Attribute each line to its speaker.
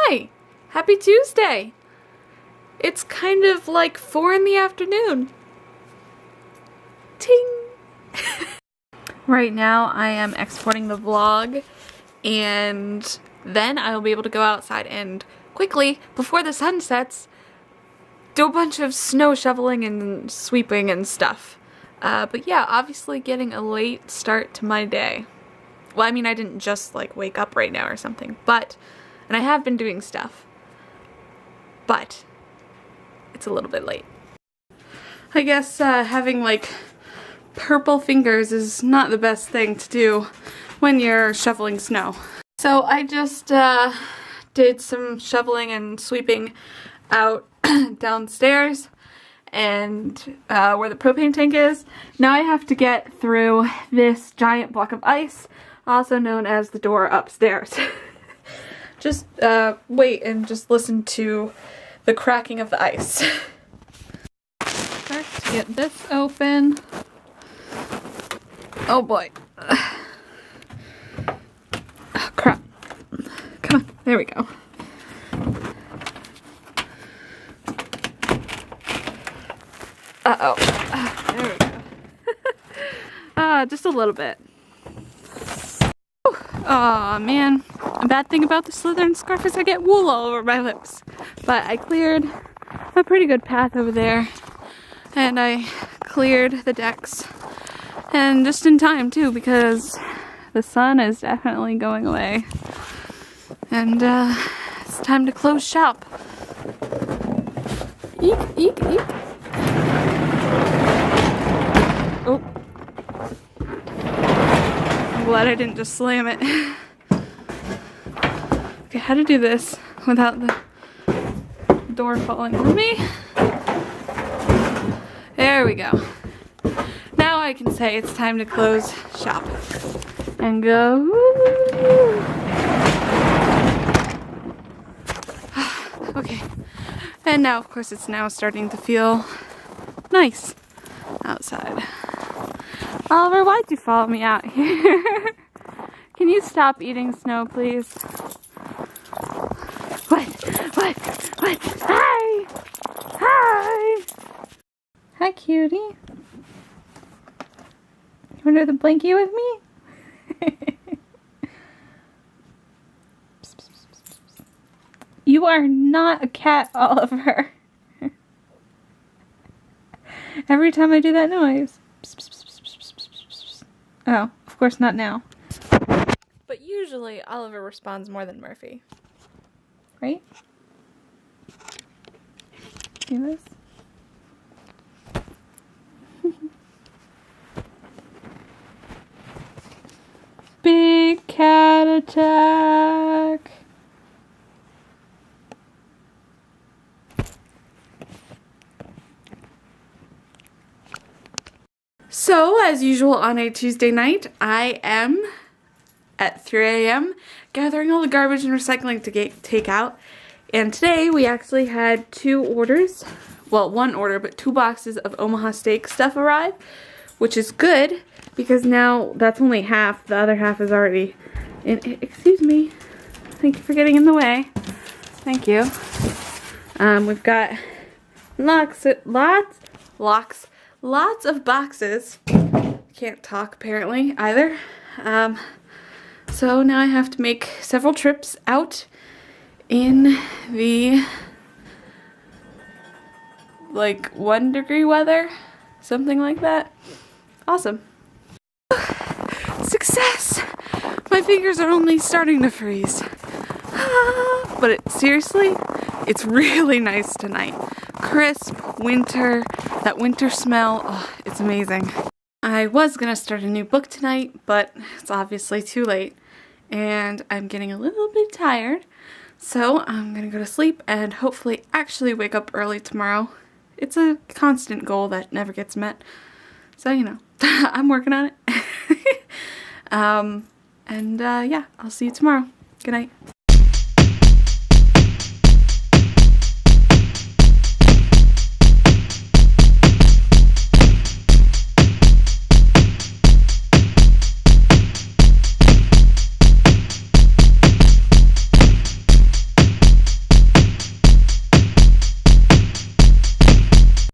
Speaker 1: Hi! Happy Tuesday! It's kind of like 4 in the afternoon. Ting! Right now I am exporting the vlog and then I will be able to go outside and quickly, before the sun sets, do a bunch of snow shoveling and sweeping and stuff. But yeah, obviously getting a late start to my day. Well, I mean, I didn't just like wake up right now or something, and I have been doing stuff, but it's a little bit late. I guess having like purple fingers is not the best thing to do when you're shoveling snow. So I just did some shoveling and sweeping out downstairs and where the propane tank is. Now I have to get through this giant block of ice, also known as the door upstairs. Just wait and just listen to the cracking of the ice. First, get this open. Oh boy. Oh crap. Come on, there we go. Uh-oh. There we go. Just a little bit. Aw, man. A bad thing about the Slytherin scarf is I get wool all over my lips. But I cleared a pretty good path over there. And I cleared the decks. And just in time, too, because the sun is definitely going away. And, it's time to close shop. Eek, eek, eek. Oh. I'm glad I didn't just slam it. Okay, how to do this without the door falling on me. There we go. Now I can say it's time to close shop and go. Okay. And now, of course, it's now starting to feel nice outside. Oliver, why'd you follow me out here? Can you stop eating snow, please? What? Hi! Hi! Hi, cutie. You under the blankie with me? You are not a cat, Oliver. Every time I do that noise. Oh, of course not now. But usually Oliver responds more than Murphy. Right? See this? Big cat attack. So, as usual on a Tuesday night, I am at 3 a.m. gathering all the garbage and recycling to take out. And today we actually had 2 orders. Well, 1 order, but 2 boxes of Omaha steak stuff arrive, which is good because now that's only half. The other half is already in. Excuse me. Thank you for getting in the way. Thank you. We've got lots of boxes. Can't talk apparently either. So now I have to make several trips out in the like 1 degree weather, something like that. Awesome. Success! My fingers are only starting to freeze. But seriously, it's really nice tonight. Crisp, winter, that winter smell, oh, it's amazing. I was gonna start a new book tonight, but it's obviously too late, and I'm getting a little bit tired, so I'm gonna go to sleep and hopefully actually wake up early tomorrow. It's a constant goal that never gets met, so you know, I'm working on it. Yeah, I'll see you tomorrow. Good night.